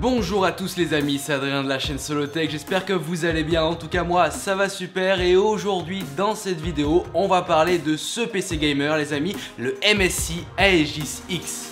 Bonjour à tous les amis, c'est Adrien de la chaîne Solotech, j'espère que vous allez bien, en tout cas moi ça va super. Et aujourd'hui dans cette vidéo on va parler de ce PC gamer les amis, le MSI Aegis X.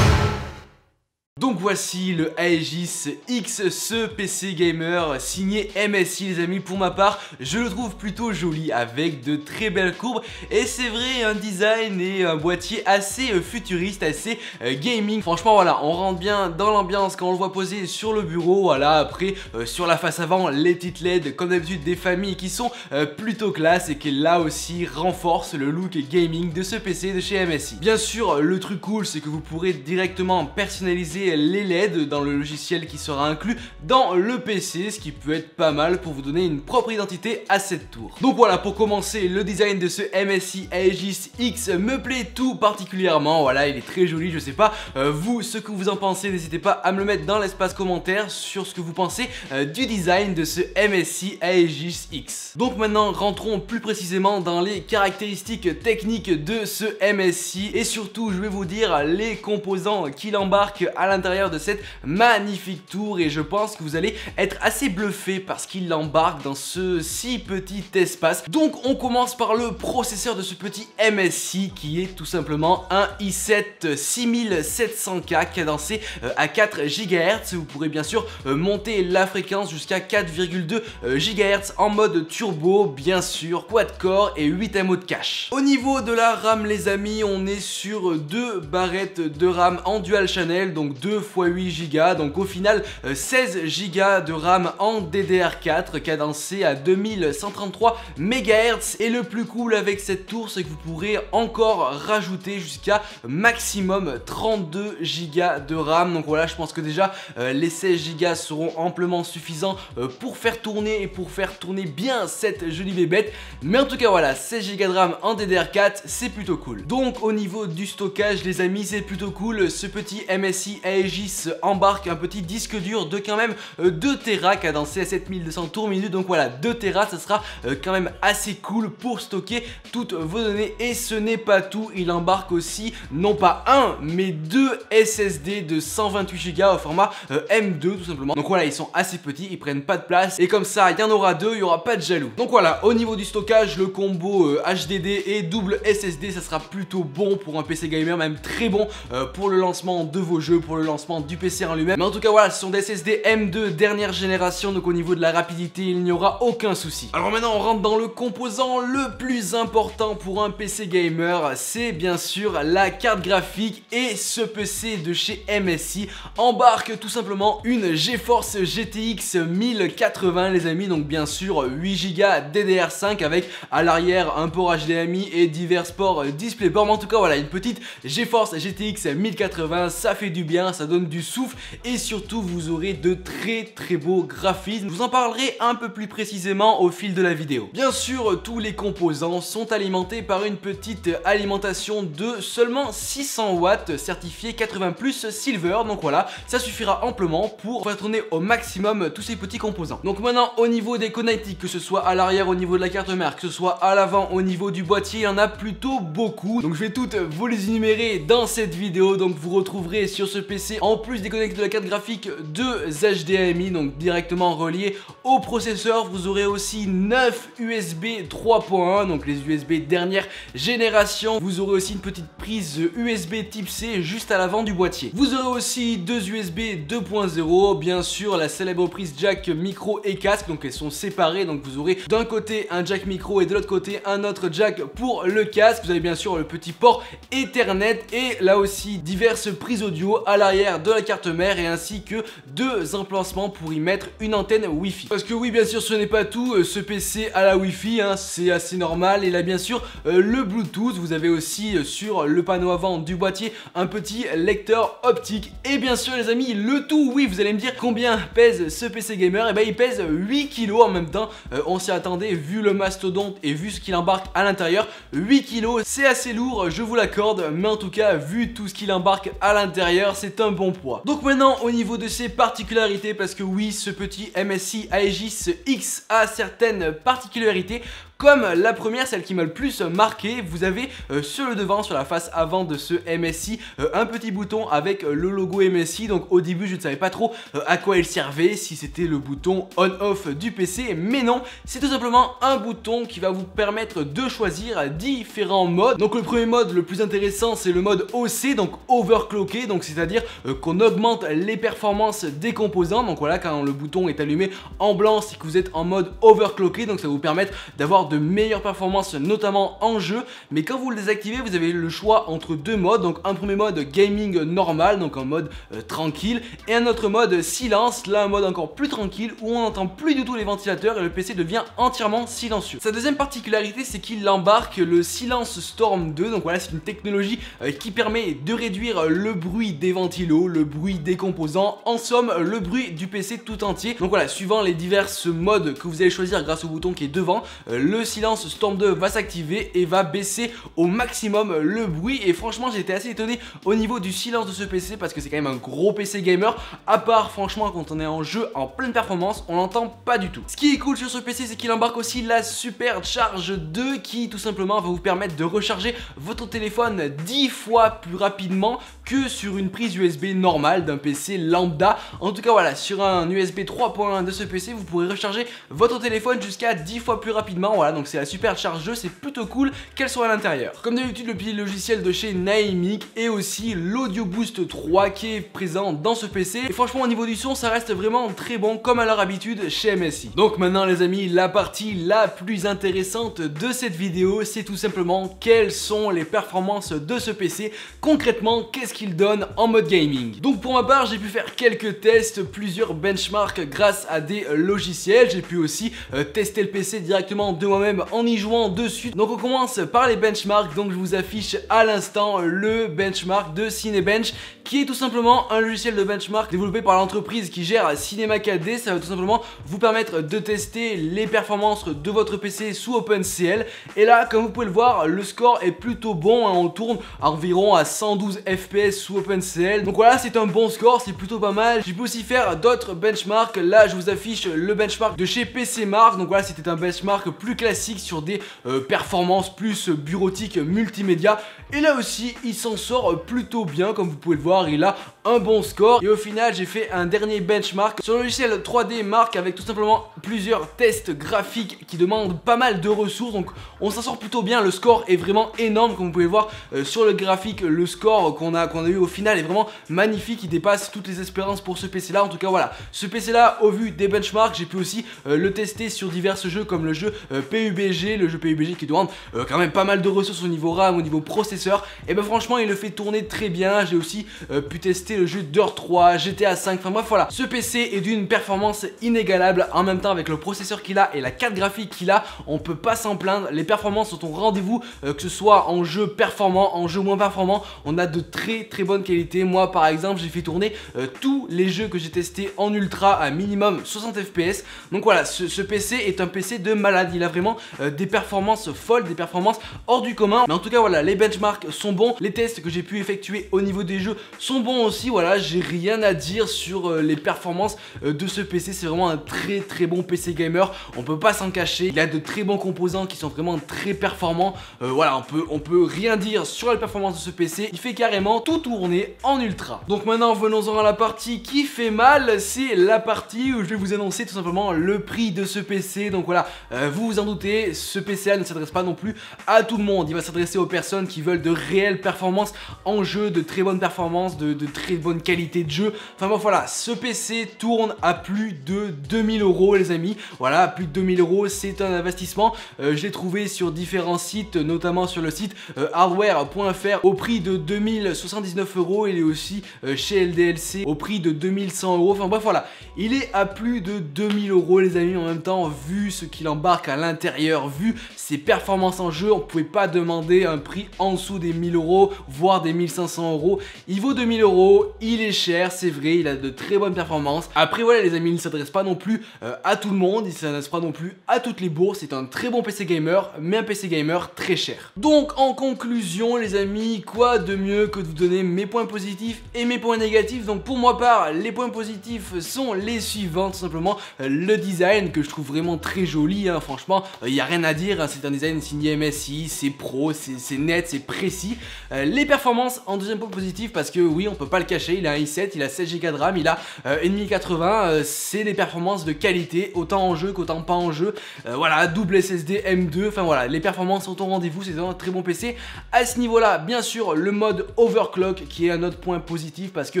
Donc voici le Aegis X, ce PC gamer signé MSI les amis. Pour ma part, je le trouve plutôt joli avec de très belles courbes et c'est vrai un design et un boîtier assez futuriste, assez gaming. Franchement voilà, on rentre bien dans l'ambiance quand on le voit posé sur le bureau. Voilà, après sur la face avant, les petites LED comme d'habitude des familles qui sont plutôt classe et qui là aussi renforcent le look gaming de ce PC de chez MSI. Bien sûr, le truc cool c'est que vous pourrez directement personnaliser les LED dans le logiciel qui sera inclus dans le PC, ce qui peut être pas mal pour vous donner une propre identité à cette tour. Donc voilà, pour commencer, le design de ce MSI Aegis X me plaît tout particulièrement. Voilà, il est très joli, je sais pas vous ce que vous en pensez, n'hésitez pas à me le mettre dans l'espace commentaire sur ce que vous pensez du design de ce MSI Aegis X. Donc maintenant rentrons plus précisément dans les caractéristiques techniques de ce MSI et surtout je vais vous dire les composants qu'il embarque à l'intérieur de cette magnifique tour et je pense que vous allez être assez bluffé parce qu'il l'embarque dans ce si petit espace. Donc on commence par le processeur de ce petit MSI qui est tout simplement un i7 6700K cadencé à 4 GHz. Vous pourrez bien sûr monter la fréquence jusqu'à 4,2 GHz en mode turbo, bien sûr, quad-core et 8 MO de cache. Au niveau de la RAM les amis, on est sur 2 barrettes de RAM en dual channel, donc 2 x 8 Go, donc au final 16 Go de RAM en DDR4 cadencé à 2133 MHz. Et le plus cool avec cette tour c'est que vous pourrez encore rajouter jusqu'à maximum 32 Go de RAM. Donc voilà, je pense que déjà les 16 Go seront amplement suffisants pour faire tourner et pour faire tourner bien cette jolie bébête. Mais en tout cas voilà, 16 Go de RAM en DDR4 c'est plutôt cool. Donc au niveau du stockage les amis, c'est plutôt cool. Ce petit MSI Aegis embarque un petit disque dur de quand même 2 Tera cadencé à 7200 tours minute. Donc voilà, 2 Tera ça sera quand même assez cool pour stocker toutes vos données. Et ce n'est pas tout, il embarque aussi non pas un mais 2 SSD de 128 Go au format M2 tout simplement. Donc voilà, ils sont assez petits, ils prennent pas de place et comme ça il y en aura 2, il y aura pas de jaloux. Donc voilà, au niveau du stockage, le combo HDD et double SSD ça sera plutôt bon pour un PC gamer, même très bon pour le lancement de vos jeux, pour le lancement du PC en lui-même. Mais en tout cas voilà, ce sont des SSD M2 dernière génération, donc au niveau de la rapidité il n'y aura aucun souci. Alors maintenant on rentre dans le composant le plus important pour un PC gamer, c'est bien sûr la carte graphique. Et ce PC de chez MSI embarque tout simplement une GeForce GTX 1080 les amis, donc bien sûr 8 Go DDR5 avec à l'arrière un port HDMI et divers ports DisplayPort. Mais en tout cas voilà, une petite GeForce GTX 1080, ça fait du bien, ça donne du souffle et surtout vous aurez de très beaux graphismes. Je vous en parlerai un peu plus précisément au fil de la vidéo. Bien sûr, tous les composants sont alimentés par une petite alimentation de seulement 600 watts certifié 80+ Silver. Donc voilà, ça suffira amplement pour faire tourner au maximum tous ces petits composants. Donc maintenant au niveau des connectiques, que ce soit à l'arrière au niveau de la carte mère, que ce soit à l'avant au niveau du boîtier, il y en a plutôt beaucoup. Donc je vais toutes vous les énumérer dans cette vidéo. Donc vous retrouverez sur ce PC en plus des connectiques de la carte graphique 2 HDMI donc directement reliés au processeur. Vous aurez aussi 9 USB 3.1 donc les USB dernière génération. Vous aurez aussi une petite prise USB type C juste à l'avant du boîtier. Vous aurez aussi 2 USB 2.0, bien sûr la célèbre prise jack micro et casque, donc elles sont séparées. Donc vous aurez d'un côté un jack micro et de l'autre côté un autre jack pour le casque. Vous avez bien sûr le petit port Ethernet et là aussi diverses prises audio à l'arrière de la carte mère et ainsi que 2 emplacements pour y mettre une antenne Wi-Fi. Parce que oui, bien sûr, ce n'est pas tout, ce PC a la Wi-Fi, hein, c'est assez normal. Et là, bien sûr, le Bluetooth. Vous avez aussi sur le panneau avant du boîtier un petit lecteur optique. Et bien sûr, les amis, le tout, oui, vous allez me dire combien pèse ce PC gamer. Et ben, il pèse 8 kg en même temps. On s'y attendait vu le mastodonte et vu ce qu'il embarque à l'intérieur. 8 kg, c'est assez lourd, je vous l'accorde, mais en tout cas, vu tout ce qu'il embarque à l'intérieur, c'est un bon poids. Donc maintenant, au niveau de ses particularités, parce que oui, ce petit MSI Aegis X a certaines particularités. Comme la première, celle qui m'a le plus marqué, vous avez sur le devant, sur la face avant de ce MSI, un petit bouton avec le logo MSI. Donc au début, je ne savais pas trop à quoi il servait, si c'était le bouton on-off du PC, mais non, c'est tout simplement un bouton qui va vous permettre de choisir différents modes. Donc le premier mode, le plus intéressant, c'est le mode OC, donc overclocké, donc c'est-à-dire qu'on augmente les performances des composants. Donc voilà, quand le bouton est allumé en blanc, c'est que vous êtes en mode overclocké, donc ça va vous permettre d'avoir de meilleures performances, notamment en jeu. Mais quand vous le désactivez, vous avez le choix entre 2 modes. Donc un premier mode gaming normal, donc en mode tranquille, et un autre mode silence, là un mode encore plus tranquille où on n'entend plus du tout les ventilateurs et le PC devient entièrement silencieux. Sa deuxième particularité, c'est qu'il embarque le Silence Storm 2. Donc voilà, c'est une technologie qui permet de réduire le bruit des ventilos, le bruit des composants, en somme le bruit du PC tout entier. Donc voilà, suivant les divers modes que vous allez choisir grâce au bouton qui est devant, le Silence Storm 2 va s'activer et va baisser au maximum le bruit. Et franchement, j'ai été assez étonné au niveau du silence de ce PC parce que c'est quand même un gros PC gamer. À part franchement quand on est en jeu en pleine performance, on l'entend pas du tout. Ce qui est cool sur ce PC, c'est qu'il embarque aussi la Supercharge 2 qui tout simplement va vous permettre de recharger votre téléphone 10 fois plus rapidement que sur une prise USB normale d'un PC lambda. En tout cas voilà, sur un USB 3.1 de ce PC, vous pourrez recharger votre téléphone jusqu'à 10 fois plus rapidement. Voilà, donc c'est la Supercharge 2, c'est plutôt cool qu'elle soit à l'intérieur. Comme d'habitude, le pilote logiciel de chez Naimic et aussi l'Audio Boost 3 qui est présent dans ce PC. Et franchement, au niveau du son, ça reste vraiment très bon comme à leur habitude chez MSI. Donc maintenant les amis, la partie la plus intéressante de cette vidéo, c'est tout simplement quelles sont les performances de ce PC. Concrètement, qu'est-ce qu'il donne en mode gaming. Donc pour ma part, j'ai pu faire quelques tests, plusieurs benchmarks grâce à des logiciels. J'ai pu aussi tester le PC directement de moi-même en y jouant dessus. Donc on commence par les benchmarks. Donc je vous affiche à l'instant le benchmark de Cinebench qui est tout simplement un logiciel de benchmark développé par l'entreprise qui gère Cinema 4D. Ça va tout simplement vous permettre de tester les performances de votre PC sous OpenCL. Et là, comme vous pouvez le voir, le score est plutôt bon, hein. On tourne environ à 112 FPS sous OpenCL. Donc voilà, c'est un bon score, c'est plutôt pas mal. J'ai pu aussi faire d'autres benchmarks. Là, je vous affiche le benchmark de chez PCMark. Donc voilà, c'était un benchmark plus classique sur des performances plus bureautiques multimédia. Et là aussi, il s'en sort plutôt bien, comme vous pouvez le voir, il a un bon score. Et au final, j'ai fait un dernier benchmark sur le logiciel 3D Mark avec tout simplement plusieurs tests graphiques qui demandent pas mal de ressources. Donc on s'en sort plutôt bien, le score est vraiment énorme, comme vous pouvez voir sur le graphique. Le score qu'on a eu au final est vraiment magnifique, il dépasse toutes les espérances pour ce PC là. En tout cas voilà, ce PC là, au vu des benchmarks, j'ai pu aussi le tester sur divers jeux comme le jeu PUBG, le jeu PUBG qui demande quand même pas mal de ressources au niveau RAM, au niveau processeur. Et ben franchement, il le fait tourner très bien. J'ai aussi pu tester le jeu Dirt 3, GTA 5, enfin bref voilà, ce PC est d'une performance inégalable. En même temps, avec le processeur qu'il a et la carte graphique qu'il a, on peut pas s'en plaindre. Les performances sont au rendez-vous, que ce soit en jeu performant, en jeu moins performant, on a de très bonnes qualités. Moi par exemple, j'ai fait tourner tous les jeux que j'ai testés en ultra à minimum 60 FPS. Donc voilà, ce PC est un PC de malade. Il a vraiment des performances folles, des performances hors du commun. Mais en tout cas voilà, les benchmarks sont bons, les tests que j'ai pu effectuer au niveau des jeux sont bons aussi. Voilà, j'ai rien à dire sur les performances de ce PC. C'est vraiment un très bon PC gamer, on peut pas s'en cacher. Il a de très bons composants qui sont vraiment très performants. Voilà, on peut rien dire sur les performances de ce PC. Il fait carrément tout tourner en ultra. Donc maintenant, venons-en à la partie qui fait mal. C'est la partie où je vais vous annoncer tout simplement le prix de ce PC. Donc voilà, vous vous en douter, ce PCA ne s'adresse pas non plus à tout le monde. Il va s'adresser aux personnes qui veulent de réelles performances en jeu, de très bonnes performances, de très bonne qualité de jeu. Enfin bon voilà, ce PC tourne à plus de 2000 € les amis. Voilà, plus de 2000 €, c'est un investissement. Je l'ai trouvé sur différents sites, notamment sur le site hardware.fr au prix de 2079 €. Il est aussi chez LDLC au prix de 2100 €. Enfin bref voilà, il est à plus de 2000 € les amis. En même temps, vu ce qu'il embarque à l'intérieur, vu ses performances en jeu, on pouvait pas demander un prix en dessous des 1000 €, voire des 1500 €. Il vaut 2000 €, il est cher, c'est vrai, il a de très bonnes performances. Après voilà les amis, il ne s'adresse pas non plus à tout le monde, il ne s'adresse pas non plus à toutes les bourses. C'est un très bon PC gamer, mais un PC gamer très cher. Donc en conclusion les amis, quoi de mieux que de vous donner mes points positifs et mes points négatifs. Donc pour ma part, les points positifs sont les suivants, tout simplement le design que je trouve vraiment très joli, hein. Franchement il n'y a rien à dire, hein. C'est un design signé MSI, c'est pro, c'est net, c'est précis. Les performances en deuxième point positif, parce que oui, on peut pas le cacher, il a un i7, il a 16 Go de RAM, il a une 1080, c'est des performances de qualité, autant en jeu qu'autant pas en jeu. Voilà, double SSD M2, enfin voilà, les performances sont au rendez-vous, c'est un très bon PC. À ce niveau-là, bien sûr, le mode overclock qui est un autre point positif, parce que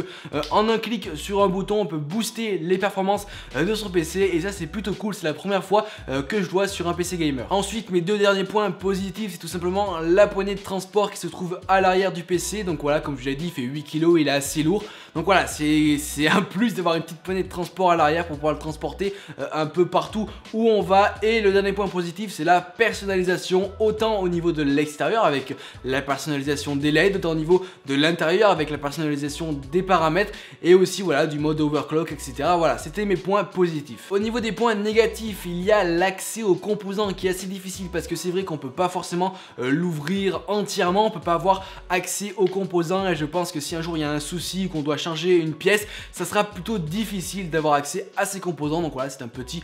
en un clic sur un bouton, on peut booster les performances de son PC, et ça c'est plutôt cool, c'est la première fois que je vois sur un PC gamer. Ensuite, mes deux derniers points positifs, c'est tout simplement la poignée de transport qui se trouve à l'arrière du PC. Donc voilà, comme je l'ai dit, il fait 8 kg, il est assez lourd. Donc voilà, c'est un plus d'avoir une petite poignée de transport à l'arrière pour pouvoir le transporter un peu partout où on va. Et le dernier point positif, c'est la personnalisation, autant au niveau de l'extérieur avec la personnalisation des LED, autant au niveau de l'intérieur avec la personnalisation des paramètres, et aussi voilà du mode overclock, etc. Voilà, c'était mes points positifs. Au niveau des points négatifs, il y a l'accès aux composants qui est assez difficile, parce que c'est vrai qu'on peut pas forcément l'ouvrir entièrement, on peut pas avoir accès aux composants, et je pense que si un jour il y a un souci ou qu'on doit changer une pièce, ça sera plutôt difficile d'avoir accès à ces composants. Donc voilà, c'est un petit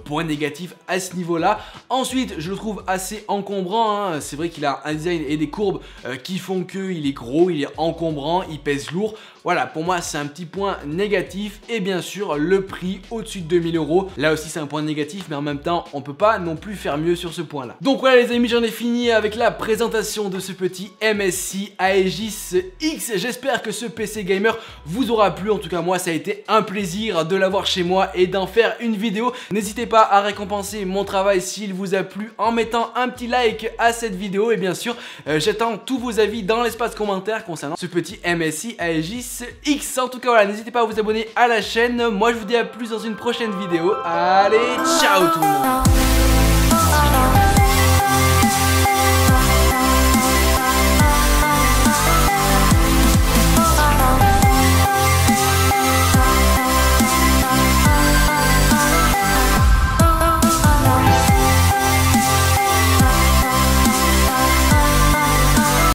point négatif à ce niveau là. Ensuite, je le trouve assez encombrant, hein. C'est vrai qu'il a un design et des courbes qui font qu'il est gros, il est encombrant, il pèse lourd. Voilà, pour moi c'est un petit point négatif. Et bien sûr le prix au-dessus de 2000 €, là aussi c'est un point négatif, mais en même temps on peut pas non plus faire mieux sur ce point là. Donc voilà les amis, j'en ai fini avec la présentation de ce petit MSI Aegis X. J'espère que ce PC gamer vous aura plu. En tout cas moi ça a été un plaisir de l'avoir chez moi et d'en faire une vidéo. N'hésitez pas à récompenser mon travail s'il vous a plu en mettant un petit like à cette vidéo, et bien sûr j'attends tous vos avis dans l'espace commentaire concernant ce petit MSI Aegis X. En tout cas voilà, n'hésitez pas à vous abonner à la chaîne. Moi je vous dis à plus dans une prochaine vidéo. Allez, ciao tout le monde.